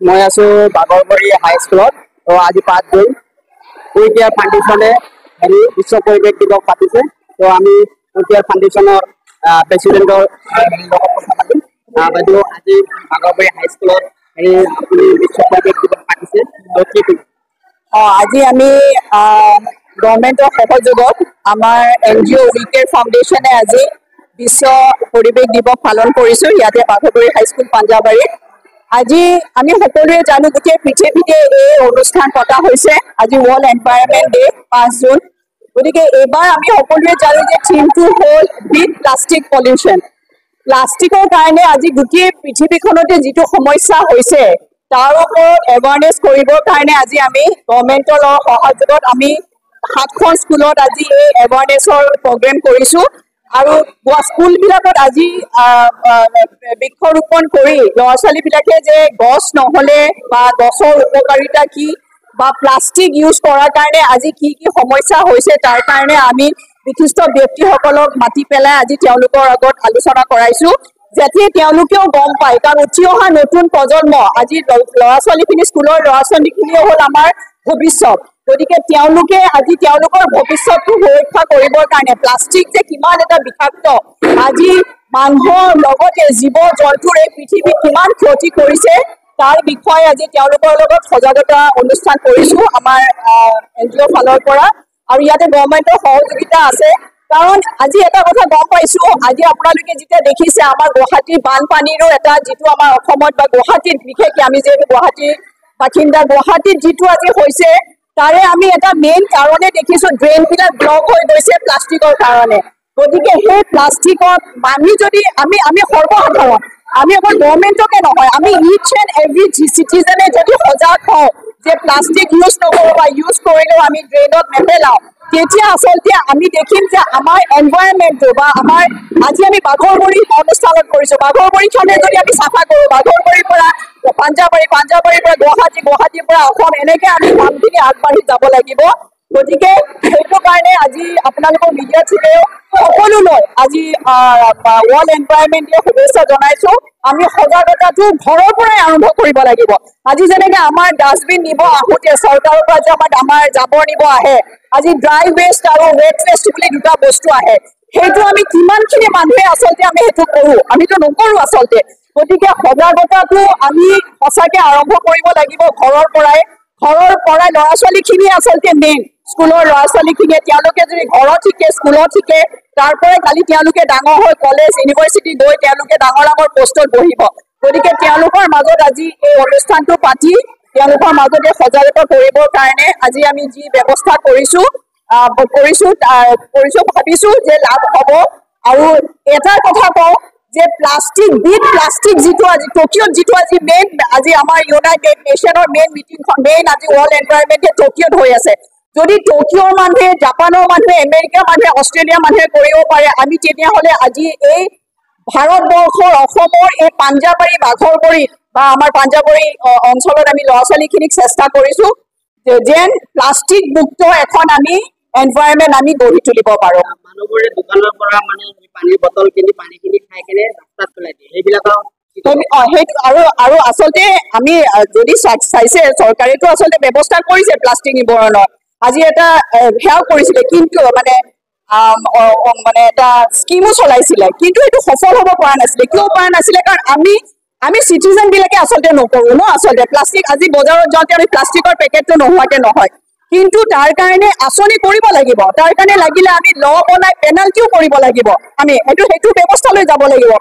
মই আছো বাগৰবাৰী হাই স্কুলত। তো আজি 5 জুন উইকেয়াৰ ফাউণ্ডেশ্যনে বিশ্ব পৰিৱেশ দিৱস পাতিছে। তো আমি উইকেয়াৰ ফাউণ্ডেশ্যনৰ প্ৰেচিডেণ্টৰ লগত কথা পাতিম। বাইদেউ, আজি বাগৰবাৰী হাই স্কুলত বিশ্ব পৰিৱেশ দিৱস পাতিছে, তো কি আজি আমি গভৰ্ণমেণ্টৰ সহযোগত আমাৰ NGO উইকেয়াৰ ফাউণ্ডেশ্যনে আজি বিশ্ব পৰিৱেশ দিৱস পালন কৰিছোঁ ইয়াতে বাগৰবাৰী হাইস্কুল পাঞ্জাবাৰীত। আজি আমি সকলোৱে জানো গোটেই পৃথিৱীতে এই অনুষ্ঠান পতা হৈছে। আজি ৱৰ্ল্ড এনভাইৰনমেণ্ট ডে 5 জুন। গতিকে এইবাৰ আমি সকলোৱে জানো যে থিমটো হ'ল বিট প্লাষ্টিক পলিউশ্যন। প্লাষ্টিকৰ কাৰণে আজি গোটেই পৃথিৱীখনতে যিটো সমস্যা হৈছে তাৰ ওপৰত এৱাৰনেছ কৰিবৰ কাৰণে আজি আমি গভৰ্ণমেণ্টৰ সহযোগত আমি 7খন স্কুলত আজি এই এৱাৰনেছৰ প্ৰগ্ৰেম কৰিছোঁ। আৰু স্কুলবিলাকত আজি বৃক্ষৰোপণ কৰি ল'ৰা ছোৱালীবিলাকে যে গছ নহ'লে বা গছৰ উপকাৰিতা কি বা প্লাষ্টিক ইউজ কৰাৰ কাৰণে আজি কি কি সমস্যা হৈছে তাৰ কাৰণে আমি বিশিষ্ট ব্যক্তিসকলক মাতি পেলাই আজি তেওঁলোকৰ আগত আলোচনা কৰাইছোঁ, যাতে তেওঁলোকেও গম পায়। কাৰণ উঠি অহা নতুন প্ৰজন্ম, আজি ল'ৰা ছোৱালীখিনি, স্কুলৰ ল'ৰা ছোৱালীখিনিও হ'ল আমাৰ ভৱিষ্যত। গতিকে তেওঁলোকে আজি তেওঁলোকৰ ভৱিষ্যতটো সুৰক্ষা কৰিবৰ কাৰণে প্লাষ্টিক যে কিমান এটা বিষাক্ত, আজি মানুহৰ লগতে জীৱ জন্তুৰ এই পৃথিৱীত কিমান ক্ষতি কৰিছে তাৰ বিষয়ে আজি তেওঁলোকৰ লগত সজাগতা অনুষ্ঠান কৰিছোঁ আমাৰ NGO ফালৰ পৰা। আৰু ইয়াতে গভৰ্ণমেণ্টৰ সহযোগিতা আছে। কাৰণ আজি এটা কথা গম পাইছোঁ, আজি আপোনালোকে যেতিয়া দেখিছে আমাৰ গুৱাহাটীৰ বানপানীৰো এটা যিটো আমাৰ অসমত বা গুৱাহাটীত বিশেষকৈ আমি যিহেতু গুৱাহাটীৰ বাসিন্দা, গুৱাহাটীত যিটো আজি হৈছে তাৰে আমি এটা মেইন কাৰণে দেখিছোঁ ড্ৰেইনবিলাক ব্লক হৈ গৈছে প্লাষ্টিকৰ কাৰণে। গতিকে সেই প্লাষ্টিকৰ আমি সৰ্বসাধাৰণ, আমি অকল গভৰ্ণমেণ্টকে নহয়, আমি ইচ এণ্ড এভৰি চিটিজেনে যদি সজাগ হওঁ যে প্লাষ্টিক ইউজ নকৰোঁ বা ইউজ কৰিলেও আমি ড্ৰেইনত নেপেলাওঁ, তেতিয়া আচলতে আমি দেখিম যে আমাৰ এনভাইৰনমেণ্টটো বা আমাৰ আজি আমি বাঘৰবৰী অনুষ্ঠানত কৰিছোঁ, বাঘৰবৰীখনে যদি আমি চাফা কৰোঁ, বাঘৰবৰীৰ পৰা পাঞ্জাবাৰী, পাঞ্জাবাৰীৰ পৰা গুৱাহাটী, গুৱাহাটীৰ পৰা অসম, এনেকৈ আমি কামখিনি আগবাঢ়ি যাব লাগিব। গতিকে সেইটো কাৰণে আজি আপোনালোকৰ মিডিয়া থ্ৰুৱেও সকলোলৈ আজি ৱৰ্ল্ড এনভাইৰনমেণ্ট ডে শুভেচ্ছা জনাইছোঁ। আমি সজাগতাটো ঘৰৰ পৰাই আৰম্ভ কৰিব লাগিব। আজি যেনেকৈ আমাৰ ডাষ্টবিন নিব আহোঁতে চৰকাৰৰ পৰা যে আমাৰ জাবৰ নিব আহে, আজি ড্ৰাই ৱেষ্ট আৰু ৱেট ৱেষ্ট বুলি দুটা বস্তু আহে, সেইটো আমি কিমানখিনি মানুহে আচলতে আমি সেইটো কৰোঁ, আমিতো নকৰোঁ আচলতে। গতিকে সজাগতাটো আমি সঁচাকৈ আৰম্ভ কৰিব লাগিব ঘৰৰ পৰাই ল'ৰা ছোৱালীখিনিয়ে আচলতে মেইন। স্কুলৰ ল'ৰা ছোৱালীখিনিয়ে তেওঁলোকে যদি ঘৰত শিকে, স্কুলত শিকে, তাৰ পৰাই কালি তেওঁলোকে ডাঙৰ হৈ কলেজ ইউনিভাৰ্চিটি গৈ তেওঁলোকে ডাঙৰ ডাঙৰ পষ্টত বহিব। গতিকে তেওঁলোকৰ মাজত আজি এই অনুষ্ঠানটো পাতি তেওঁলোকৰ মাজতে সজাগতা কৰিবৰ কাৰণে আজি আমি যি ব্যৱস্থা কৰিছোঁ ভাবিছোঁ যে লাভ হ'ব। আৰু এটা কথা কওঁ যে বিট প্লাষ্টিক যিটো আজি টকিঅ'ত যিটো আজি মেইন, আজি আমাৰ ইউনাইটেড নেশ্যনৰ মেইন মিটিংখন, মেইন আজি ৱৰ্ল্ড এনভাইৰনমেণ্ট ডে টকিঅ'ত হৈ আছে। যদি টকিঅ'ৰ মানুহে, জাপানৰ মানুহে, আমেৰিকাৰ মানুহে, অষ্ট্ৰেলিয়াৰ মানুহে কৰিব পাৰে, আমি তেতিয়াহ'লে আজি এই ভাৰতবৰ্ষৰ অসমৰ এই পাঞ্জাবাৰী বাঘৰবৰীত বা আমাৰ পাঞ্জাবাৰী অঞ্চলত আমি ল'ৰা ছোৱালীখিনিক চেষ্টা কৰিছোঁ যেন প্লাষ্টিক মুক্ত এখন আমি এনভাইৰনমেণ্ট আমি গঢ়ি তুলিব পাৰোঁ। মানুহবোৰে দোকানৰ পৰা পানীৰ বটল কিনি পানীখিনি খাই কেনে ৰাস্তাত পেলাই দিয়ে, সেইবিলাকৰ সেইটো আৰু আচলতে আমি যদি চাইছে চৰকাৰেতো আচলতে ব্যৱস্থা কৰিছে প্লাষ্টিক নিবাৰণৰ, আজি এটা সেয়াও কৰিছিলে, কিন্তু মানে এটা স্কিমো চলাইছিলে, কিন্তু এইটো সফল হ'ব পৰা নাছিলে। কিয় পৰা নাছিলে? কাৰণ আমি চিটিজেনবিলাকে আচলতে নকৰোঁ ন। আচলতে প্লাষ্টিক আজি বজাৰত যাওঁতে আমি প্লাষ্টিকৰ পেকেটটো নোহোৱাকৈ নহয়, কিন্তু তাৰ কাৰণে আঁচনি কৰিব লাগিব, তাৰ কাৰণে লাগিলে আমি বনাই পেনাল্টিও কৰিব লাগিব, আমি সেইটো ব্যৱস্থালৈ যাব লাগিব।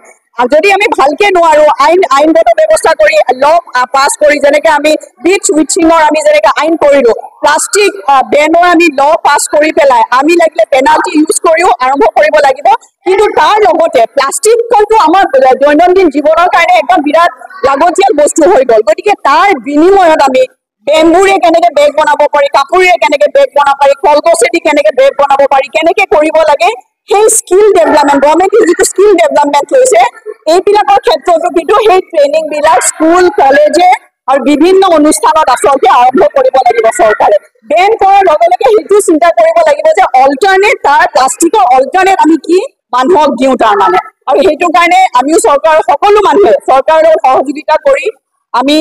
যদি আমি ভালকে নোৱাৰোঁ, আইনগত ব্যৱস্থা কৰি পাছ কৰি, যেনেকৈ আমি বিচ উইচিঙৰ আমি যেনেকৈ আইন কৰিলোঁ, প্লাষ্টিক বেনৰ আমি পাছ কৰি পেলাই আমি লাগিলে পেনাল্টি ইউজ কৰিও আৰম্ভ কৰিব লাগিব। কিন্তু তাৰ লগতে প্লাষ্টিকটো আমাৰ দৈনন্দিন জীৱনৰ কাৰণে একদম বিৰাট লাগতিয়াল বস্তু হৈ গ'ল। গতিকে তাৰ বিনিময়ত আমি বেম্বুৰে কেনেকৈ বেগ বনাব পাৰি, কাপোৰেৰে কেনেকৈ বেগ বনাব পাৰি, কলগছেদি কেনেকৈ বেগ বনাব পাৰি, কেনেকৈ কৰিব লাগে, সেই স্কিল ডেভেলপমেণ্ট, গভৰ্ণমেণ্টে যিটো স্কিল ডেভেলপমেণ্ট লৈছে এইবিলাকৰ ক্ষেত্ৰতো কিন্তু সেই ট্ৰেইনিংবিলাক স্কুল কলেজে আৰু বিভিন্ন অনুষ্ঠানত আচলতে আৰম্ভ কৰিব লাগিব। চৰকাৰে বেন কৰাৰ লগে লগে সেইটো চিন্তা কৰিব লাগিব যে অল্টাৰনেট, তাৰ প্লাষ্টিকৰ অল্টাৰনেট আমি কি মানুহক দিওঁ তাৰমানে। আৰু সেইটো কাৰণে আমিও চৰকাৰৰ সকলো মানুহে চৰকাৰৰ সহযোগিতা কৰি আমি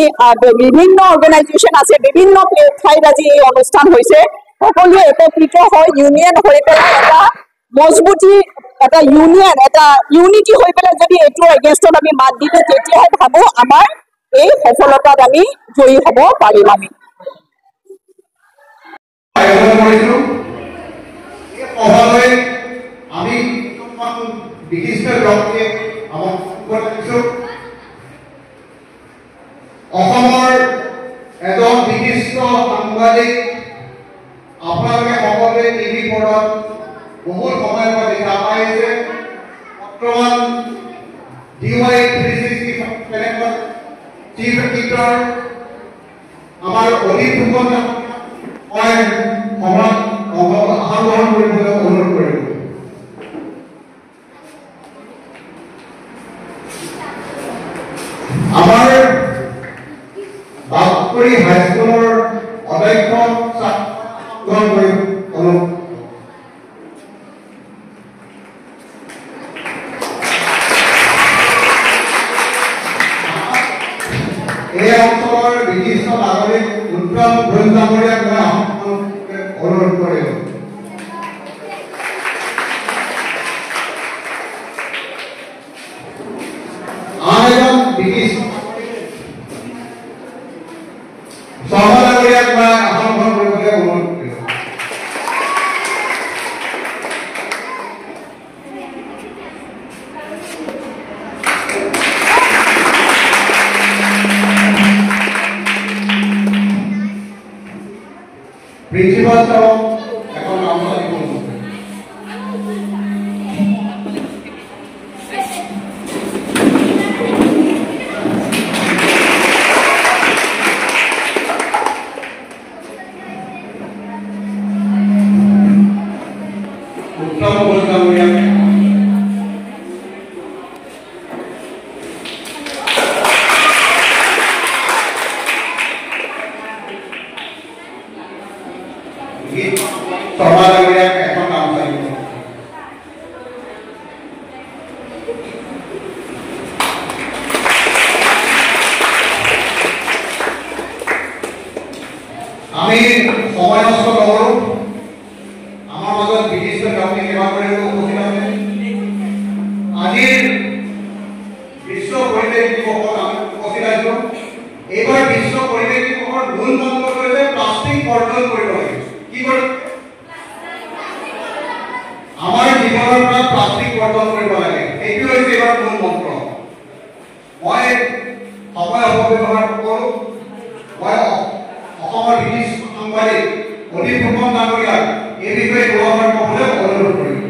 বিভিন্ন অৰ্গেনাইজেশ্যন আছে, বিভিন্ন ঠাইত আজি এই অনুষ্ঠান হৈছে। সকলোৱে একত্ৰিত হৈ ইউনিয়ন হৈ পেলাই এটা মজবুতি, এটা ইউনিয়ন, এটা ইউনিটি হৈ পেলাই যদি এইটোৰ এগেইনষ্টত আমি মাত দিওঁ, তেতিয়াহে ভাবোঁ আমাৰ এই সফলতাত আমি জয়ী হ'ব পাৰিম। আমি বিশিষ্ট ব্যক্তিয়ে অসমৰ এজন বিশিষ্ট সাংবাদিক আপোনালোকে সকলোৱে টিভি পৰ্দাত বহুত সময়ৰ পৰা দেখা পাই আছে। বৰ্তমান DY 360 চিফ এডিটৰ আমাৰ অধিক ফুকন মই সভাত অংশগ্ৰহণ কৰিবলৈ অনুৰোধ কৰিম। আমাৰ বাপুৰী হাইস্কুলৰ অধ্যক্ষ গ্ৰহণ কৰিম অনুৰোধ। এই অঞ্চলৰ বিশিষ্ট নাগৰিক উত্তম ঘোষ ডাঙৰীয়াক মই অনুৰোধ কৰিম। আন এজন বিশিষ্ট শৰ্মা ডাঙৰীয়াক মই আসন গ্ৰহণ কৰিবলৈ অনুৰোধ কৰিম। প্ৰিন্সিপাল ছাৰক এখন গামোচা দিব। উত্তম ঘোষ ডাঙৰীয়াক শৰ্মা ডাঙৰীয়াক এখন গামোচা দিব। আমি সময় নষ্ট নকৰোঁ। আমাৰ মাজত বিশিষ্ট ব্যক্তি সেৱা কৰিবলৈ উপস্থিত আছে। আজিৰ বিশ্ব পৰিৱেশ দিৱসত আমি উপস্থিত আছোঁ। এইবাৰ বিশ্ব পৰিৱেশ দিৱসৰ মূল মন্ত্ৰটো হৈছে প্লাষ্টিক বৰ্জন কৰিব লাগে। কি কৰিব? আমাৰ জীৱনৰ পৰা প্লাষ্টিক বৰ্জন কৰিব লাগে, এইটো হৈছে এইবাৰ মূল মন্ত্ৰ। মই সময় অপব্যৱহাৰ নকৰোঁ। মই অসমৰ বিশিষ্ট সাংবাদিক অধিক ফুকন ডাঙৰীয়াক এই বিষয়ে দুআষাৰ ক'বলৈ অনুৰোধ কৰিম।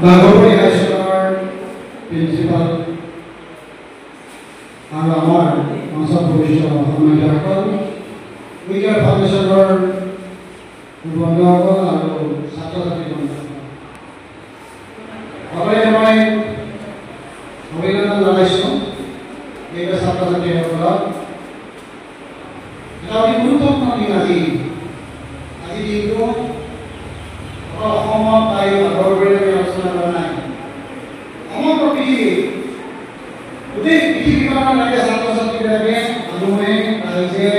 বাগৰি হাইস্কুলৰ প্ৰিন্সিপাল আৰু আমাৰ মঞ্চত বৰিষ্ঠ সন্মানিতসকল, উইকেয়াৰ ফাউণ্ডেশ্যনৰ বন্ধুসকল আৰু ছাত্ৰ ছাত্ৰী বন্ধুসকল, সকলোৱে মই অভিনন্দন জনাইছোঁ। এই ছাত্ৰ ছাত্ৰীসকলক এটা অতি গুৰুত্বপূৰ্ণ দিন আজি দিনটো অসমত তাই আগৰ দৰে আলোচনা কৰা নাই। সমগ্ৰ পৃথিৱী, গোটেই পৃথিৱীখনৰ লাগে ছাত্ৰ ছাত্ৰীবিলাকে মানুহে ৰাইজে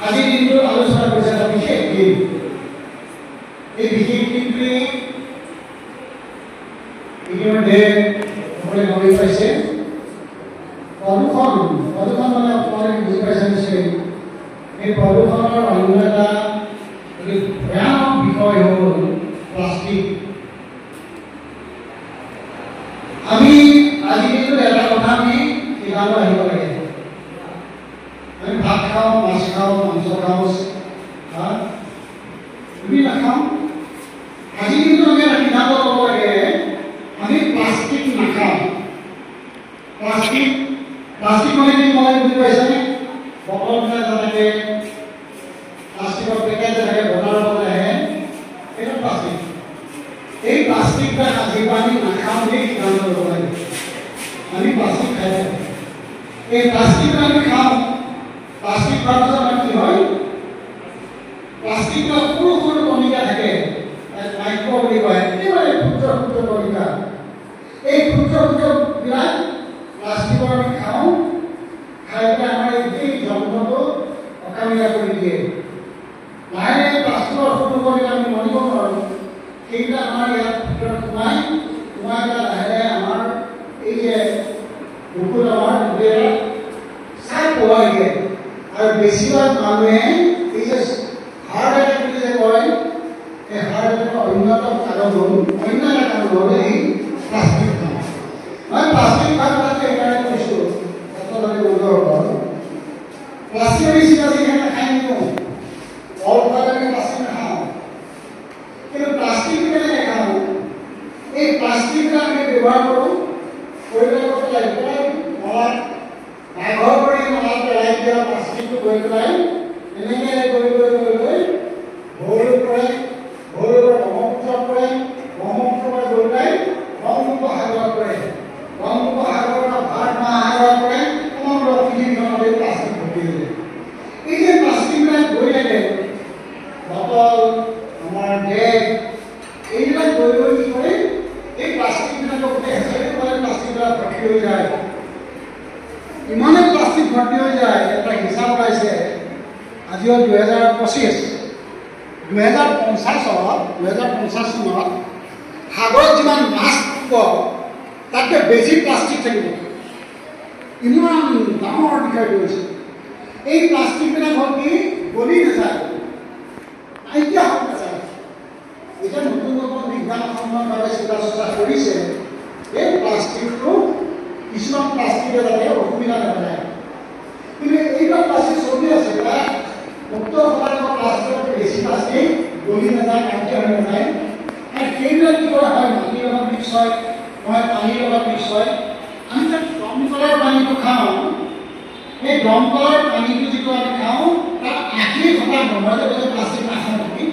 আজিৰ দিনটো আলোচনা কৰিছে এটা বিশেষ দিন। এই বিশেষ দিনটোৱে ইতিমধ্যে সকলোৱে গম পাইছে। প্ৰদূষণ মানে আপোনালোকে বুজি পাইছে নিশ্চয়। এই প্ৰদূষণৰ অন্য এটা ভয়ানক বিষয় হ'ল প্লাষ্টিক। আমি আজি কিন্তু এটা কথা আমি সিদ্ধান্ত আহিব লাগে। আমি ভাত খাওঁ, মাছ খাওঁ, মাংস খাওঁ, আমি নাখাওঁ। আজি কিন্তু আমি এটা সিদ্ধান্ত ল'ব লাগে, আমি প্লাষ্টিক নাখাওঁ। প্লাষ্টিক মানে কি মই বুজি পাইছেনে? বটলবিলাক যেনেকৈ প্লাষ্টিকৰ পেকেট যেনেকৈ বজাৰৰ পৰা আহে, সেইটো প্লাষ্টিক। এই প্লাষ্টিকবিলাক আজি আমি নাখাওঁ বুলি সিদ্ধান্ত ল'ব লাগে। আমি প্লাষ্টিক খাই থাকোঁ। প্লাষ্টিক আমি খাওঁ প্লাষ্টিক খোৱাৰ পিছত আমাৰ কি হয় প্লাষ্টিকৰ সৰু সৰু কণিকা থাকে মাইক্ৰ বুলি কয় একেবাৰে ক্ষুদ্ৰ ক্ষুদ্ৰ কণিকা এই ক্ষুদ্ৰ ক্ষুদ্ৰবিলাক প্লাষ্টিকৰ আমি খাওঁ খাই পেলাই আমাৰ এই যন্ত্ৰটো অকামিলা কৰি দিয়ে লাহে লাহে প্লাষ্টিকৰ সৰু কণিকা আমি মনিব নোৱাৰোঁ সেইবিলাক আমাৰ ইয়াত ভিতৰত সোমাই পেলাই লাহে লাহে আমাৰ এই যে বুকুত আমাৰ চাপ পোৱাই দিয়ে আৰু বেছিভাগ মানুহে এই যে হাৰ্ট এটেক বুলি যে কয় এই হাৰ্ট এটেকৰ অন্যতম কাৰণ হ'ল অন্য এটা কাৰণ হ'ল এই প্লাষ্টিক খোৱা মই প্লাষ্টিক খোৱাৰ কথাটো এইকাৰণে কৈছোঁ ছাত্ৰজনে প্লাষ্টিকৰ নিচিনা যিখিনি খাই নিদিওঁ কল খোৱালে আমি প্লাষ্টিক নাখাওঁ কিন্তু প্লাষ্টিক কেনেকৈ খাওঁ এই প্লাষ্টিকবিলাক আমি ব্যৱহাৰ কৰোঁ পেলাই নলাত ডাইভৰ কৰি নলাত পেলাই দিয়া প্লাষ্টিকটো গৈ পেলাই এনেকৈ গৈ ভৌল পৰে ভৌলৰ পৰা ব্ৰহ্মপুত্ৰত পৰে ব্ৰহ্মপুত্ৰৰ পৰা গৈ পেলাই বংগোপসাগৰত পৰে বংগোপসাগৰৰ পৰা ভাৰত মহাসাগৰত পৰে সমগ্ৰ পৃথিৱীখনতে প্লাষ্টিক ভৰ্তি হৈ যায় এই যে প্লাষ্টিকবিলাক গৈ থাকে বটল আমাৰ বেগ এইবিলাক গৈ কি কৰে এই প্লাষ্টিকবিলাকৰ গোটেই হেঁচালি পেলাই প্লাষ্টিকবিলাক ভৰ্তি হৈ যায় ইমানেই প্লাষ্টিক ভৰ্তি হৈ যায় এটা হিচাপ ওলাইছে আজি হ'ল 2025 2050 চনত সাগৰত যিমান মাছ থাকিব তাতকৈ বেছি প্লাষ্টিক থাকিব ইমান ডাঙৰ বিষয় হৈছে এই প্লাষ্টিকবিলাক হ'ল কি গলি নাযায় নাইকিয়া হ'ব নাযায় এতিয়া নতুন নতুন বিজ্ঞানসন্মত ভাৱে চিন্তা চৰ্চা কৰিছে এই প্লাষ্টিকটো কিছুমান প্লাষ্টিকে যাতে অসুবিধা নাপায় কিন্তু এইবিলাক প্লাষ্টিক চলি আছে প্ৰায় 70% প্লাষ্টিকতকৈ বেছি প্লাষ্টিক গলি নাযায় নাইকিয়া হৈ নাযায় আৰু সেইবিলাক কি কৰা হয় মাটিৰ লগত মিক্স হয় নহয় পানীৰ লগত মিক্স হয় আমি যে দমকলৰ পানীটো খাওঁ সেই দমকলৰ পানীটো যিটো আমি খাওঁ তাত 80% নহয় যে প্লাষ্টিক নাখাওঁ নেকি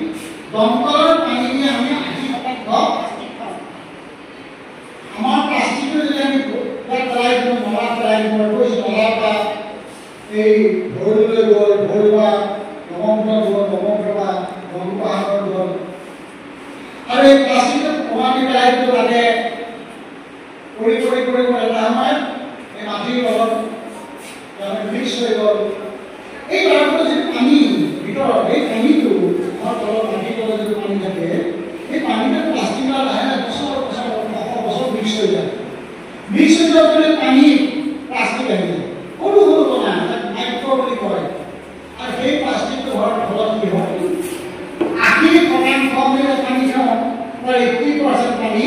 দমকলৰ পানী দিয়ে আমি 80% প্লাষ্টিক খাওঁ আমাৰ প্লাষ্টিকটো যদি আমি পেলাই দিওঁ নলা পেলাই দিওঁ নলা পৰা এই ভৰলৈ গ'ল ভৰ বা ব্ৰহ্মপুত্ৰ পৰা বংগোপসাগৰ গ'ল আৰু এই প্লাষ্টিকটো কমাই পেলাই দিওঁ তাতে কৰি এটা সময়ত এই মাটিৰ লগত মিক্স হৈ গ'ল এই তাৰপৰা যিটো পানী ভিতৰত এই পানীটো আমাৰ তলত মাটিৰ তলত যিটো পানী থাকে সেই পানীটো প্লাষ্টিকৰ লাহে লাহে বছৰ মিক্স হৈ যায় মিক্স হৈ যোৱাৰ কাৰণে পানী প্লাষ্টিক আহি যায় সৰু সৰু কণা মাইক্ৰ বুলি কয় আৰু সেই প্লাষ্টিকটো হোৱাৰ ফলত কি হয় 80% পানী খাওঁ তাৰ 80% পানী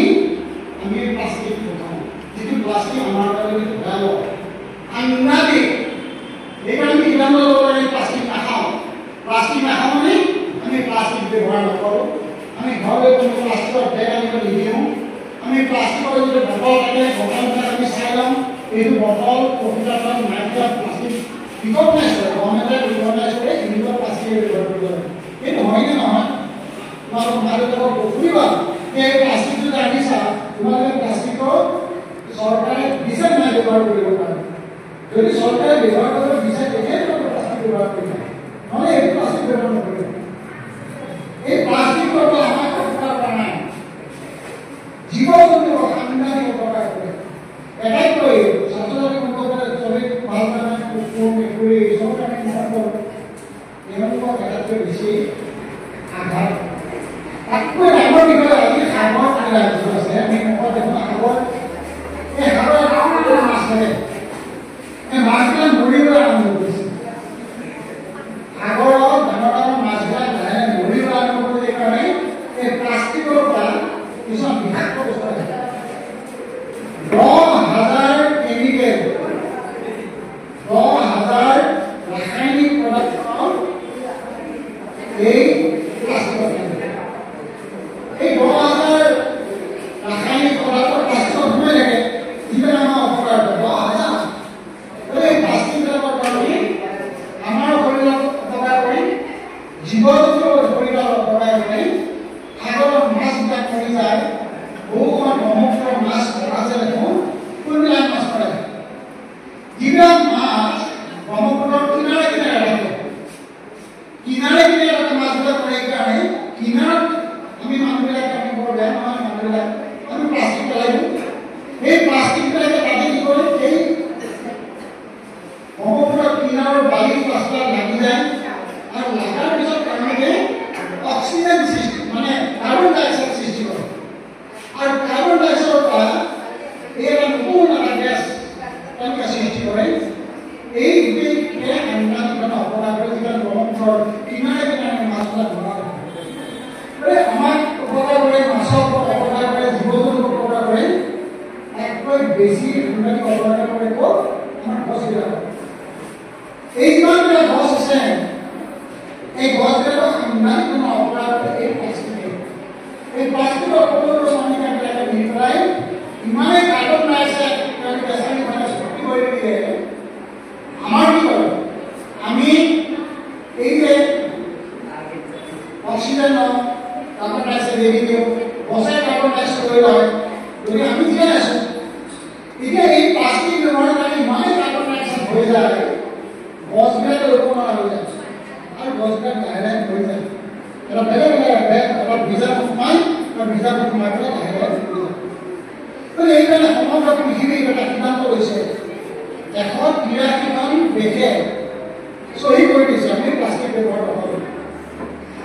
আমি প্লাষ্টিক খাওঁ যিটো প্লাষ্টিক আমাৰ কাৰণে ভয়াৱহ সাংঘাতিক সেইকাৰণে আমি সিদ্ধান্ত ল'ব লাগে প্লাষ্টিক নাখাওঁ মানে আমি প্লাষ্টিক ব্যৱহাৰ নকৰোঁ আমি ঘৰলৈ কোনো প্লাষ্টিকৰ বেগ আনিব নিদিওঁ আমি প্লাষ্টিকৰ যিটো বটল থাকে বটলবিলাক আমি চাই ল'ম এইটো বটল প্ৰকৃতত নাইকিয়া প্লাষ্টিক ৰিকগনাইজ কৰে গভৰ্ণমেণ্টে ৰিকগনাইজ কৰে এনেকুৱা প্লাষ্টিক ব্যৱহাৰ কৰিব লাগে এইটো হয়নে নহয় তোমালোক মা দেউতাকক সুধিবা যে এই প্লাষ্টিকটো যে আনিছা তোমালোকে প্লাষ্টিকৰ চৰকাৰে দিছে নাই ব্যৱহাৰ কৰিব পাৰে যদি চৰকাৰে ব্যৱহাৰ কৰিব দিছে তেতিয়াই তোমালোকে প্লাষ্টিক ব্যৱহাৰ কৰিব নহ'লে এইটো প্লাষ্টিক ব্যৱহাৰ নকৰিব এই প্লাষ্টিকৰ পৰা আমাক উপকাৰ কৰা নাই জীৱ জন্তুৰ সাংঘাতিক উপকাৰ কৰে এটাইকৈ ছাত্ৰজনে চবে ভাল কাৰণে কুকুৰ মেকুৰী চব কাৰণে সিহঁতৰ তেওঁলোকক এটাতকৈ বেছি আঘাত তাতকৈ ডাঙৰ বিষয়ে আজি সাগৰ আছে আমি মুখত দেখোন সাগৰ এই সাগৰ মাছ থাকে এই মাছবিলাক মৰিবলৈ আৰম্ভ কৰিছে সাগৰত ডাঙৰ ডাঙৰ মাছবিলাক লাহে মৰিবলৈ আৰম্ভ কৰিছে এইকাৰণে এই প্লাষ্টিকৰ পৰা কিছুমান বিষাক্ত বস্তু থাকে 10,000 কেমিকেল 10,000 ৰাসায়নিক পদাৰ্থ এই প্লাষ্টিকত কিনাৰৰ বালি প্লাষ্টাৰ লাগি যায় আৰু লগাৰ পিছত তেওঁলোকে অক্সিজেন সৃষ্টি মানে কাৰ্বন ডাই অক্সাইড সৃষ্টি কৰে আৰু কাৰ্বন ডাই অক্সাইডৰ পৰা এই এটা নতুন এটা গেছ তেওঁলোকে সৃষ্টি কৰে এই গোটেই আন্দাজ মানে অপৰাধ কৰে যিবিলাক ব্ৰহ্মপুত্ৰৰ কিনাৰে কিনাৰে মাছবিলাক ধৰা হয় আমাক উপকাৰ কৰে মাছৰ অপকাৰ কৰে জীৱ জন্তুক অপকাৰ কৰে এককৈ বেছি সাংঘাতিক অপকাৰ কৰে ক'ত আমাৰ গছবিলাক এই যিমানবিলাক গছ আছে এই গছবিলাকক সাংঘাতিক মানে অপকাৰ কৰে এই প্লাষ্টিকৰ সকলো শ্ৰমিকবিলাকে মিলি পেলাই ইমানেই কাৰ্বন ডাই অক্সাইড তেওঁলোকে চাৰিওফালে সৃষ্টি কৰি দিয়ে আমাৰ কি কৰে আমি এই যে অক্সিজেন কাৰ্বন ডাই অক্সাইড এৰি দিওঁ গছে কাৰ্বন ডাই অক্সাইড লৈ লয় যদি আমি জীয়াই আছোঁ এতিয়া এই প্লাষ্টিক ব্যৱহাৰৰ কাৰণে ইমানেই কাৰ্বন ডাই অক্সাইড হৈ যায় গছবিলাকে ৰোপণ কৰা হৈ যায় আৰু গছবিলাক লাহে লাহে হৈ যায় এটা বেলেগ বেলেগ অলপ ভিজাটো সোমাই আৰু ভিজাটো সোমাই পেলাই লাহে লাহে হৈ যায় গতিকে এইকাৰণে সমগ্ৰ পৃথিৱীৰ এটা সিদ্ধান্ত লৈছে 183খন দেশে চহী কৰি দিছে আমি প্লাষ্টিক ব্যৱহাৰ নকৰোঁ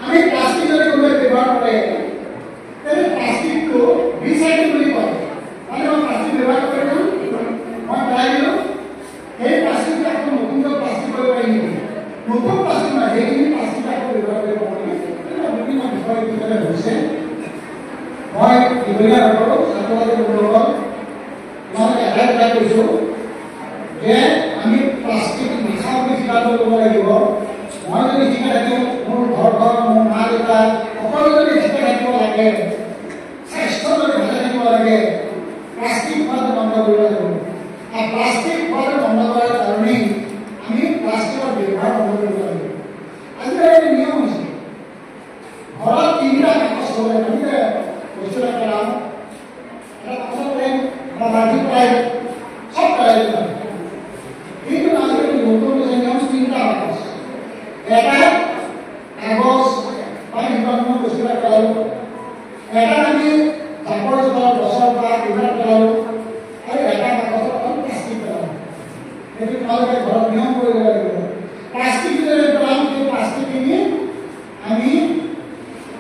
আমি প্লাষ্টিক যদি কোনোবাই ব্যৱহাৰ কৰে তেন্তে প্লাষ্টিকটো ৰিচাইকেল বুলি কয় মানে মই প্লাষ্টিক ব্যৱহাৰ কৰিলোঁ মই পেলাই দিলোঁ সেই প্লাষ্টিকটো আকৌ নতুনকৈ প্লাষ্টিক কৰিব পাৰি নেকি নতুন প্লাষ্টিক নহয় সেইখিনি প্লাষ্টিক আকৌ ব্যৱহাৰ কৰিব পাৰি বিভিন্ন বিষয় কিদৰে হৈছে মই দীঘলীয়া নকৰোঁ ছাত্ৰ ছাত্ৰী বন্ধুসকল তোমালোকে এটাই কথাই কৈছোঁ যে আমি প্লাষ্টিক নাখাওঁ বুলি সিদ্ধান্ত ল'ব লাগিব মই যদি ঠিকে থাকিম মোৰ ঘৰখন মোৰ মা দেউতা সকলো যদি ঠিকে থাকিব লাগে স্বাস্থ্য যদি ভালে থাকিব লাগে প্লাষ্টিক খোৱাটো বন্ধ কৰিব লাগিব আৰু প্লাষ্টিক খোৱাটো বন্ধ কৰাৰ কাৰণেই আমি প্লাষ্টিকৰ ব্যৱহাৰ বন্ধ কৰিব লাগিব আজিকালি এটা নিয়ম হৈছে ঘৰত 3টা বাকচ হ'ব লাগে আমি যে বস্তু এটা পেলাওঁ এটা বাকচত পেলাম বা মাটি পেলাম চব পেলাই দিব লাগে কিন্তু আজিকালি নতুন নিয়ম 3টা বাকচ এটা কাগজ বা বিভিন্ন বস্তুবিলাক পেলালোঁ এটা আমি জাবৰ জোথৰ গছৰ পৰা এইবিলাক পেলালোঁ আৰু এটা বাকচত আমি প্লাষ্টিক পেলালোঁ সেইটো তোমালোকে ঘৰত নিয়ম কৰিব লাগিব প্লাষ্টিক যদি পেলাম সেই প্লাষ্টিকখিনি আমি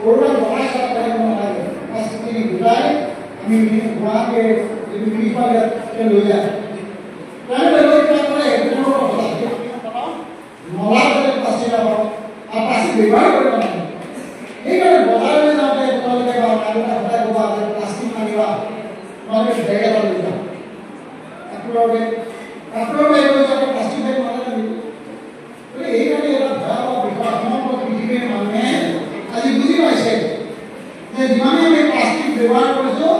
ক'ৰবাত বনাই চাব পাৰিব নালাগে প্লাষ্টিকখিনি গোটাই আমি ধোঁৱাকৈ যদি পিছফালে লৈ যায় তেওঁলোকে লৈ যোৱা কৰে নলা যদি প্লাষ্টিক আৰু প্লাষ্টিক ব্যৱহাৰ কৰিব নালাগে সেইকাৰণে বজাৰলৈ যাওঁতে তোমালোকে সদায় ক'বা যে প্লাষ্টিক নানিবা তোমালোকে বেগ এটা লৈ যাওঁ কাপোৰৰ বেগ লৈ যাওঁতে প্লাষ্টিক বেগ নালাগে গতিকে এইকাৰণে এটা ভয়াৱহ বিষয় সমগ্ৰ পৃথিৱীৰ মানুহে আজি বুজি পাইছে যে যিমানে আমি প্লাষ্টিক ব্যৱহাৰ কৰিছোঁ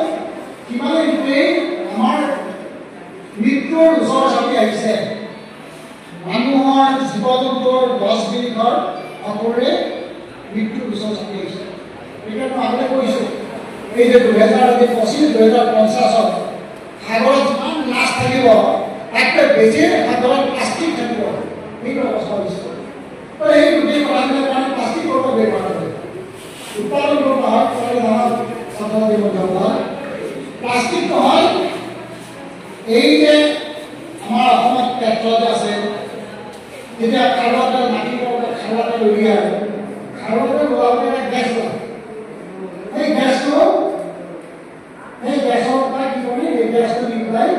সিমানে গোটেই আমাৰ মৃত্যুৰ ওচৰ চাপি আহিছে মানুহৰ জীৱ জন্তুৰ গছ বৃক্ষৰ সকলোৰে মৃত্যুৰ ওচৰ চাপি আহিছে সেইকাৰণে মই আগতে কৈছোঁ এই যে 2025-2050 সাগৰত যিমান মাছ থাকিব তাতকৈ বেছি সাগৰত প্লাষ্টিক থাকিব সেইটো অৱস্থা হৈছে এই গোটেই কথাবিলাক কাৰণে প্লাষ্টিক ক'ৰ পৰা ব্যৱহাৰ কৰে উৎপাদন কৰিব হয় প্লাষ্টিকটো হ'ল এই যে আমাৰ অসমত পেট্ৰল যে আছে যেতিয়া খাৰুৱাতে মাটিৰ পৰা খাৰুৱাতে উলিয়াই খাৰুৱাতে লোৱাতে এটা গেছ ওলায় সেই গেছৰ পৰা কি কৰে এই গেছটো নি পেলাই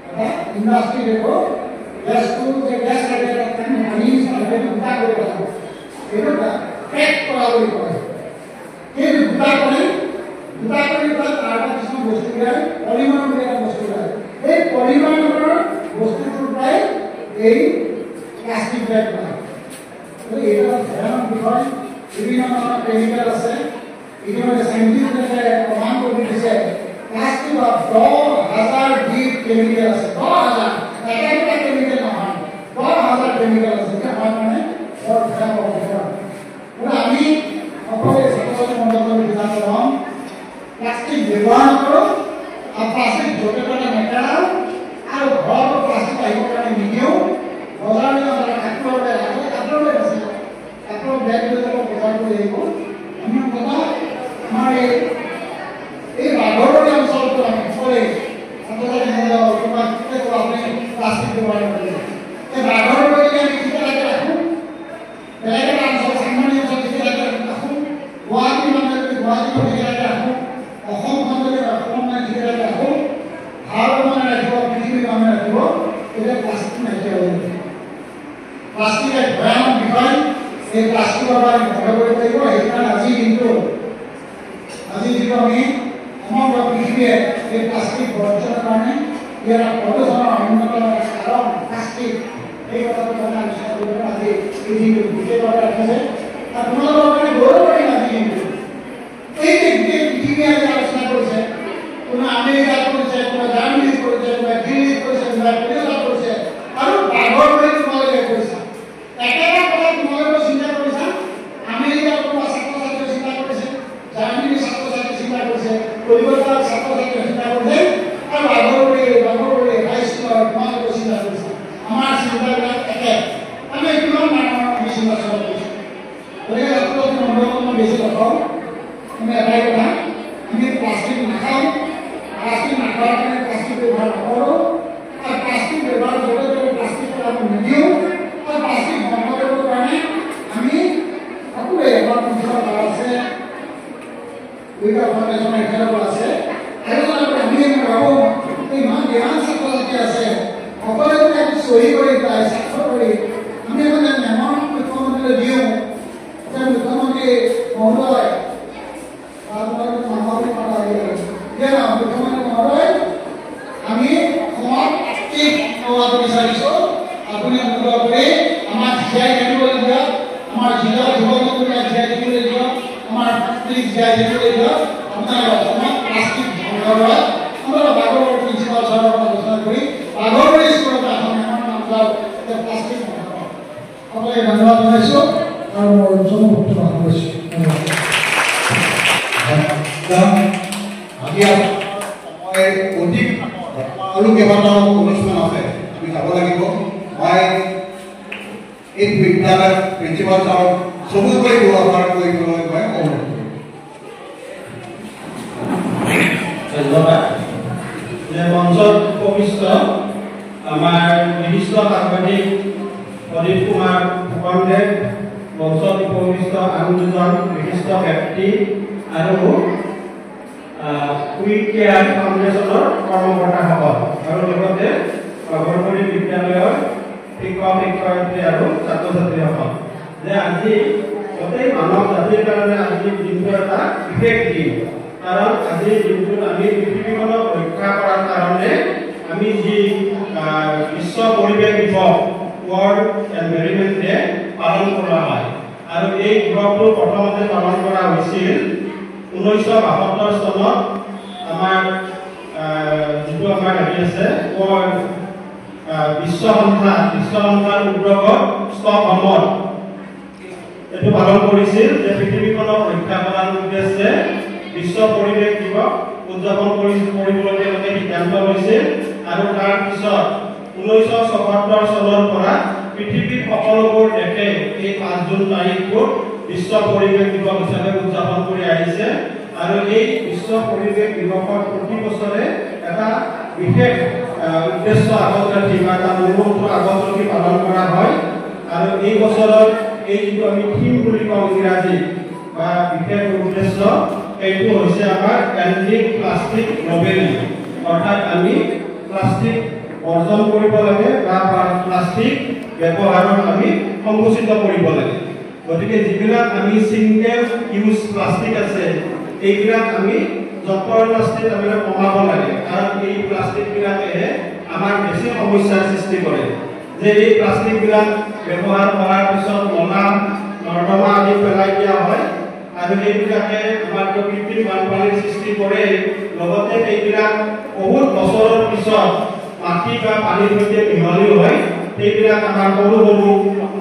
এটা ইণ্ডাষ্ট্ৰী দেখো গেছটো যে গেছ লাগে পানী গোটা কৰি পেলাব সেইটো পেক কৰা বুলি কয় সেইটো গোটা কৰি পেলাই তাৰ পৰা কিছুমান বস্তু উলিয়াই পৰিমাণ বুলি এটা বস্তু ওলায় এই পৰিমাণৰ বস্তুটোৰ পৰাই এই প্লাষ্টিক বেগ বনায় এইটো ভয়ানক বিষয় বিভিন্ন ধৰণৰ কেমিকেল আছে ইতিমধ্যে চাইণ্টিষ্টবিলাকে প্ৰমাণ কৰি দিছে প্লাষ্টিকত 10,000 বিধ কেমিকেল আছে 10,000 এটা কেমিকেল নহয় 10,000 কেমিকেল আছে যে আমাৰ মানে বৰ ভয়াৱহ বিষয় আমি সকলোৱে ছাত্ৰ মণ্ডলৰ সিদ্ধান্ত ল'ম প্লাষ্টিক ব্যৱহাৰ নকৰোঁ আৰু প্লাষ্টিক য'তে ত'তে নেপেলাওঁ আৰু ঘৰৰ প্লাষ্টিক আহিবৰ কাৰণে নিদিওঁ বজাৰলৈ যাওঁ কাপোৰৰ বেগ আছে কাপোৰৰ বেগ লৈ যাব বজাৰ কৰি আহিব অন্য কথা আমাৰ এই বাঘৰবাৰী অঞ্চলটো আমি সকলোৱে ছাত্ৰ ছাত্ৰী আপুনি প্লাষ্টিক ব্যৱহাৰ এই প্লাষ্টিকৰ পৰা আমি বন্ধ কৰিব লাগিব। সেইকাৰণে আজি যিটো আমি সমগ্ৰ পৃথিৱীয়ে এই প্লাষ্টিক বৰ্জনৰ কাৰণে ইয়াৰ প্ৰদূষণৰ অন্যতম কাৰণ প্লাষ্টিক, এই কথাটোৰ কাৰণে আলোচনা কৰিব আজি এই দিনটো বিশেষভাৱে ৰাখিছে। আৰু তোমালোকৰ কাৰণে গৌৰৱ কৰিম আজি দিনটো। এই যে গোটেই পৃথিৱীয়ে আজি আলোচনা কৰিছে, কোনোবা আমেৰিকাত কৰিছে, কোনোবা জাৰ্মানীত কৰিছে, কোনোবা দিল্লীত কৰিছে, কোনোবা কলিকতাত কৰিছে, আৰু বাঘৰ দৰে তোমালোকে কৰিছা। একেটা কথা তোমালোকে চিন্তা কৰিছা। আমেৰিকাৰ কোনোবা ছাত্ৰ ছাত্ৰীয়ে চিন্তা কৰিছে, জাৰ্মানীৰ ছাত্ৰ ছাত্ৰীয়ে চিন্তা কৰিছে, কলিকতাৰ ছাত্ৰ ছাত্ৰীয়ে চিন্তা কৰিছে, আৰু বাঘৰ দৰে হাইস্কুলৰ তোমালোকে চিন্তা কৰিছা। আমাৰ চিন্তাবিলাক একে। আমি কিমান ডাঙৰ আমি চিন্তা চলাব কৰিছোঁ। গতিকে ছাত্ৰ ছাত্ৰী মণ্ডলক বেছি নকওঁ। আমি এটাই কথা, আমি প্লাষ্টিক নাখাওঁ। প্লাষ্টিক নাখাৱাৰ কাৰণে প্লাষ্টিক ব্যৱহাৰ নকৰোঁ। আৰু প্লাষ্টিক ব্যৱহাৰ য'তে ত'তে প্লাষ্টিক পেলাব নিদিওঁ। আৰু প্লাষ্টিক বন্ধ কৰিবৰ কাৰণে আমি সকলোৱে আমাৰ পঞ্চায়ত গাঁও আছে, দুইটা ফাউণ্ডেশ্যন একেলগে আছে, আৰু আমি ভাবোঁ ইমান ছাত্ৰ ছাত্ৰী আছে, সকলোৱে যদি আমি চহী কৰি পায় স্বাক্ষৰ কৰি আমি মানে মেমৰ মুখ্যমন্ত্ৰীলৈ দিওঁ যে মুখ্যমন্ত্ৰী মহোদয় মুখ্যমন্ত্ৰী মহোদয়, আমি অসমত প্লাষ্টিক নোহোৱাব বিচাৰিছোঁ। আপুনি অনুগ্ৰহ কৰি আমাক জীয়াই থাকিবলৈ দিয়ক, আমাৰ জিলাৰ যুৱ বন্ধুবিলাক জীয়াই থাকিবলৈ দিয়ক, আমাৰ প্লাষ্টিক জীয়াই থাকিবলৈ দিয়ক। আপোনাৰ অসমত প্লাষ্টিক বন্ধ কৰক। আমৰা বাগৰ প্ৰিন্সিপাল ছাৰৰ লগত আলোচনা কৰি বাগৰ স্কুলত এখন নাম প্লাষ্টিক বন্ধ কৰক। সকলোকে ধন্যবাদ জনাইছোঁ আৰু মোৰ জনমুক্ত ভাষণ কৰিছোঁ। আজি সময় অধিক আৰু কেইবাটাও অনুষ্ঠান আছে, আমি যাব লাগিব। মই এই বিদ্যালয়ৰ প্ৰিন্সিপাল ছাৰক চমুকৈ ব্যৱহাৰ কৰিবলৈ মই অনুৰোধ কৰিম। ধন্যবাদ। মঞ্চত উপবিষ্ট আমাৰ বিশিষ্ট সাংবাদিক প্ৰদীপ কুমাৰ ফুকনদেৱ, মঞ্চত উপবিষ্ট আন দুজন বিশিষ্ট ব্যক্তি আৰু কুইক কেয়াৰ ফাউণ্ডেশ্যনৰ কৰ্মকৰ্তাসকল, আৰু লগতে নগৰপল্লী বিদ্যালয়ৰ শিক্ষক শিক্ষয়িত্ৰী আৰু ছাত্ৰ ছাত্ৰীসকল, যে আজি গোটেই মানৱ জাতিৰ কাৰণে আজিৰ দিনটো এটা বিশেষ দিন। কাৰণ আজিৰ দিনটোত আমি পৃথিৱীখনক ৰক্ষা কৰাৰ কাৰণে আমি যি বিশ্ব পৰিৱেশ দিৱস ৱৰ্ল্ড এনভাইৰনমেণ্ট ডে পালন কৰা হয়। আৰু এই দিৱসটো প্ৰথমতে পালন কৰা হৈছিল 1972 চনত আমাৰ যিটো আমাৰ হেৰি আছে বিশ্ব সংস্থাৰ উদ্যোগত ষ্টকহোমত এইটো পালন কৰিছিল যে পৃথিৱীখনক ৰক্ষা কৰাৰ উদ্দেশ্যে বিশ্ব পৰিৱেশ দিৱস উদযাপন কৰিবলৈ তেওঁলোকে সিদ্ধান্ত লৈছিল। আৰু তাৰ পিছত 1974 চনৰ পৰা পৃথিৱীৰ সকলোবোৰ দেশে এই 5 জুন তাৰিখটো বিশ্ব পৰিৱেশ দিৱস হিচাপে উদযাপন কৰি আহিছে। আৰু এই বিশ্ব পৰিৱেশ দিৱসত প্ৰতি বছৰে এটা বিশেষ উদ্দেশ্য আগত ৰাখি বা এটা মূলমন্ত্ৰ আগত ৰাখি পালন কৰা হয়। আৰু এই বছৰত এই যিটো আমি থিম বুলি কওঁ ইংৰাজী বা বিশেষ উদ্দেশ্য, এইটো হৈছে আমাৰ এণ্ডিং প্লাষ্টিক গ্ল'বেলি, অৰ্থাৎ আমি প্লাষ্টিক বৰ্জন কৰিব লাগে বা প্লাষ্টিক ব্যৱহাৰক আমি সংকুচিত কৰিব লাগে। গতিকে যিবিলাক আমি ছিংগেল ইউজ প্লাষ্টিক আছে এইবিলাক আমি য'তৰ প্লাষ্টিক আমি কমাব লাগে। কাৰণ এই প্লাষ্টিকবিলাকে আমাৰ বেছি সমস্যাৰ সৃষ্টি কৰে। যে এই প্লাষ্টিকবিলাক ব্যৱহাৰ কৰাৰ পিছত নলা নৰ্দমা আদি পেলাই দিয়া হয়, আৰু এইবিলাকে আমাৰ কৃত্ৰিম বানপানীৰ সৃষ্টি কৰে। লগতে এইবিলাক বহুত বছৰৰ পিছত মাটি বা পানীৰ সৈতে মিহলি হয়, সেইবিলাক আমাৰ সৰু সৰু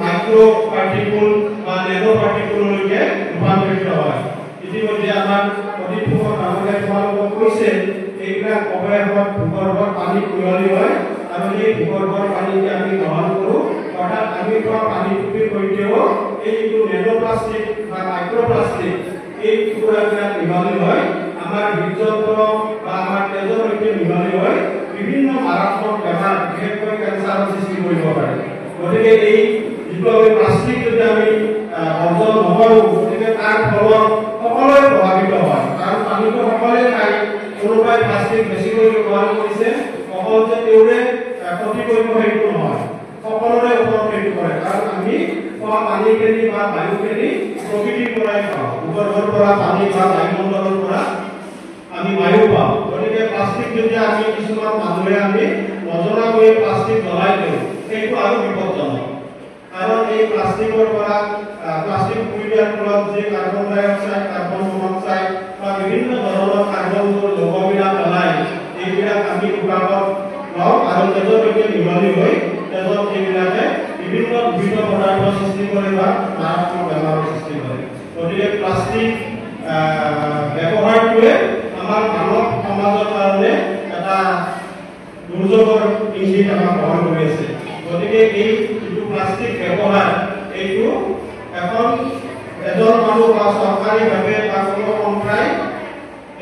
মাইক্ৰ' পাৰ্টিকুল বা নেনো পাৰ্টিকুললৈকে ৰূপান্তৰিত হয়। ইতিমধ্যে আমাৰ প্ৰদীপ কুমাৰ ডাঙৰীয়াই তোমালোকক কৈছে এইবিলাক অৱশেষত ভূগৰ্ভৰ পানীত মিহলি হয়, আৰু এই ভূগৰ্ভৰ পানীকে আমি গ্ৰহণ কৰোঁ। অৰ্থাৎ আমি খোৱা পানীটোৰ সৈতেও এই যিটো নেনো প্লাষ্টিক বা মাইক্ৰ' প্লাষ্টিক এই টুকুৰাবিলাক মিহলি হয়, আমাৰ হৃদযন্ত্ৰ বা আমাৰ তেজৰ সৈতে মিহলি হয় বিভিন্ন মাৰাত্মক বেমাৰ, বিশেষকৈ কেঞ্চাৰৰ সৃষ্টি কৰিব পাৰে। গতিকে এই যিটো আমি প্লাষ্টিক যদি আমি বৰ্জন নকৰোঁ, গতিকে তাৰ ফলত সকলোৱে প্ৰভাৱিত হয়। কাৰণ পানীটো সকলোৱে খায়, কোনোবাই প্লাষ্টিক বেছিকৈ ব্যৱহাৰ কৰিছে, অকল যে তেওঁৰে ক্ষতি কৰিব সেইটো নহয়, সকলোৰে ওপৰত সেইটো কৰে। কাৰণ আমি খোৱা পানীখিনি বা বায়ুখিনি প্ৰকৃতিৰ পৰাই পাওঁ ভূগৰ্ভৰ পৰা পানী বা বায়ুমণ্ডলৰ পৰা আমি বায়ু পাওঁ গতিকে প্লাষ্টিক যদি আমি কিছুমান মানুহে আমি নজনাকৈ প্লাষ্টিক জ্বলাই দিওঁ সেইটো আৰু বিপদজনক কাৰণ এই প্লাষ্টিকৰ পৰা প্লাষ্টিক পুৰি দিয়াৰ ফলত যি কাৰ্বন ডাই অক্সাইড কাৰ্বন মনক্সাইড বা বিভিন্ন ধৰণৰ কাৰ্বনবোৰ লৌহবিলাক পেলায় এইবিলাক আমি উশাহত লওঁ আৰু তেজলৈকে মিহলি হৈ তেজত এইবিলাকে বিভিন্ন দূষিত পদাৰ্থ সৃষ্টি কৰে বা মাৰাত্মক বেমাৰৰ সৃষ্টি কৰে গতিকে প্লাষ্টিক ব্যৱহাৰটোৱে আমাৰ মানৱ সমাজৰ কাৰণে এটা দুৰ্যোগৰ ইংগিত আমাক বহন কৰি আছে গতিকে এই যিটো প্লাষ্টিক ব্যৱহাৰ এইটো এজন মানুহ বা চৰকাৰীভাৱে বা কোনো সন্থাই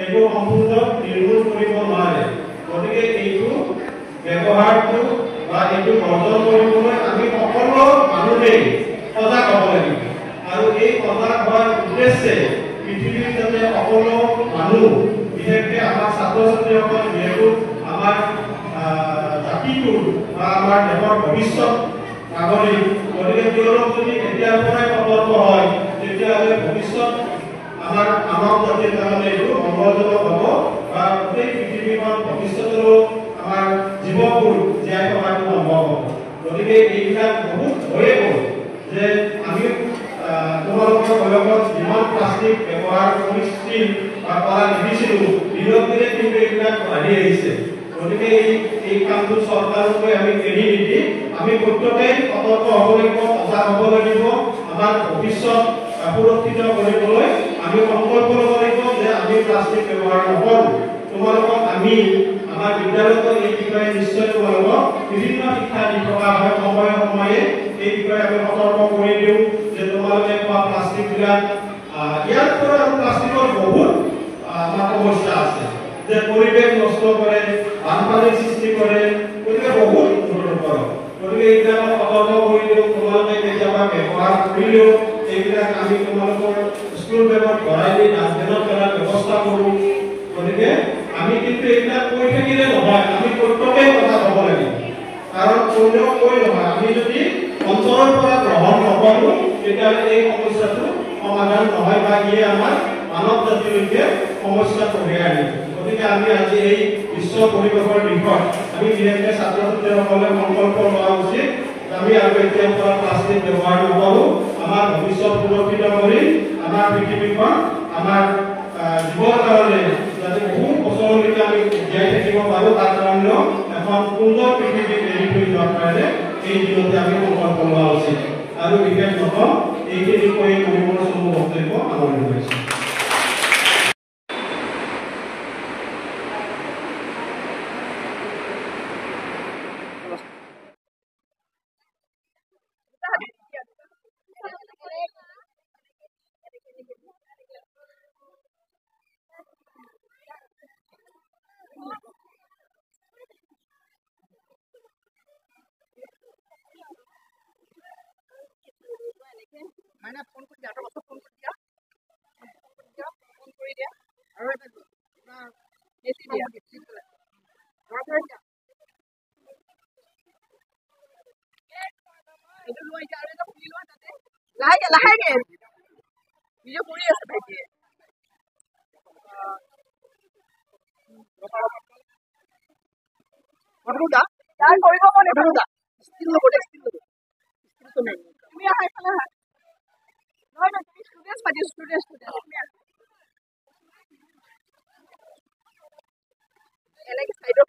এইটো সম্পূৰ্ণ নিৰ্মূল কৰিব নোৱাৰে গতিকে এইটো ব্যৱহাৰটো বা এইটো বৰ্জন কৰিবলৈ আমি সকলো মানুহেই সজাগ হ'ব লাগিব আৰু এই সজাগ হোৱাৰ উদ্দেশ্যে পৃথিৱীৰ যাতে সকলো মানুহ বিশেষকৈ আমাৰ ছাত্ৰ ছাত্ৰীসকল যিহেতু আমাৰ জাতিটোৰ বা আমাৰ দেশৰ ভৱিষ্যত নাগৰিক গতিকে তেওঁলোক যদি এতিয়াৰ পৰাই সতৰ্ক হয় তেতিয়াহ'লে ভৱিষ্যত আমাৰ মানৱ জাতিৰ কাৰণে এইটো মংগলজনক হ'ব বা গোটেই পৃথিৱীখন ভৱিষ্যতৰো আমাৰ জীৱবোৰ জীয়াই থকাটো সম্ভৱ হ'ব গতিকে এইবিলাক বহুত হৈয়ে গ'ল যে আমি তোমালোকৰ বয়সত যিমান প্লাষ্টিক ব্যৱহাৰ কৰিছিল বা কৰা দেখিছিলোঁ দিনক দিনে কিন্তু এইবিলাক বাঢ়ি আহিছে গতিকে এই কামটো চৰকাৰকৈ আমি এৰি নিদি আমি প্ৰত্যেকেই সতৰ্ক হ'ব লাগিব সজাগ হ'ব লাগিব আমাৰ ভৱিষ্যত সুৰক্ষিত কৰিবলৈ আমি সংকল্প ল'ব লাগিব যে আমি প্লাষ্টিক ব্যৱহাৰ নকৰোঁ তোমালোকক আমি আমাৰ বিদ্যালয়ত এই বিষয়ে নিশ্চয় তোমালোকক বিভিন্ন শিক্ষা দি থকা হয় সময়ে সময়ে এই বিষয়ে আমি সতৰ্ক কৰি দিওঁ যে তোমালোকে খোৱা প্লাষ্টিকবিলাক ইয়াৰ পৰা আৰু প্লাষ্টিকৰ বহুত আমাৰ সমস্যা আছে যে পৰিৱেশ নষ্ট কৰে বানপানীৰ সৃষ্টি কৰে গতিকে বহুত গতিকে এইবিলাক সতৰ্ক কৰি দিওঁ তোমালোকে কেতিয়াবা ব্যৱহাৰ কৰিলেও এইবিলাক আমি তোমালোকৰ স্কুল বেগত ভৰাই দি ডাষ্টবিনত পেলাৰ ব্যৱস্থা কৰোঁ গতিকে আমি কিন্তু এইবিলাক কৈ থাকিলে নহয় আমি প্ৰত্যেকেই কথা ক'ব লাগিব কাৰণ কোনেও কৈ নহয় আমি যদি অন্তৰৰ পৰা গ্ৰহণ নকৰোঁ তেতিয়াহ'লে এই সমস্যাটো সমাধান নহয় বা ইয়ে আমাৰ মানৱ জাতিলৈকে সমস্যা কঢ়িয়াই আনিব গতিকে আমি আজি এই বিশ্ব পৰিৱেশৰ দিশত আমি বিশেষকৈ ছাত্ৰ ছাত্ৰীসকলে সংকল্প লোৱা উচিত আমি আৰু এতিয়াৰ পৰা প্লাষ্টিক ব্যৱহাৰ নকৰোঁ আমাৰ ভৱিষ্যত সুৰক্ষিত কৰি আমাৰ পৃথিৱীখন আমাৰ জীৱৰ কাৰণে যাতে বহুত বছৰলৈকে আমি জীয়াই থাকিব পাৰোঁ তাৰ কাৰণেও এখন সুন্দৰ পৃথিৱী এৰি থৈ যোৱাৰ কাৰণে এই দিনতে আমি সংকল্প লোৱা উচিত আৰু বিশেষ নকওঁ এইখিনি কৈ মই মোৰ চমু বক্তব্য সামৰণি কৰিছোঁ मैंने फोन कर दिया तो फोन कर दिया फोन कर दिया और ये सी दिया और कर दिया itu luar jauh itu punya luar nanti lah ke video punya seperti berudah jangan kau itu apa nih berudah still to me we are high color no students but students like hydro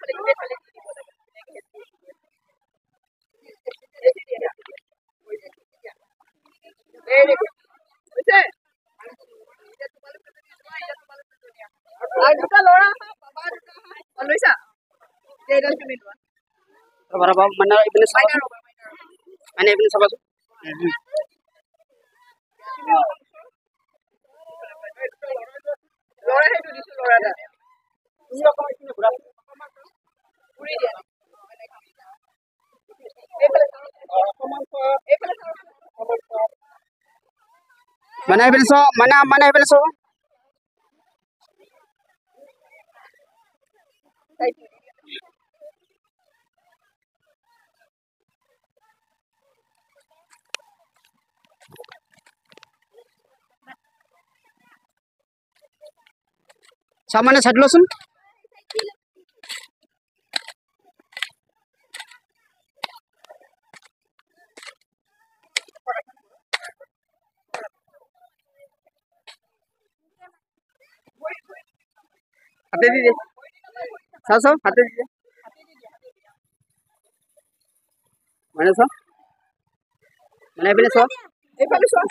very good betul ada lora baba ada Luisa dia cuma dua berapa mana ibnu sama mana ibnu sama lora itu di lora ada ini apa ini berapa puri dia mana ibnu so সামান্য side লচোন হাতে দি দে চাও হাতে দি দে মানে চাও মানে এপিনে চাও এইফালে চোৱা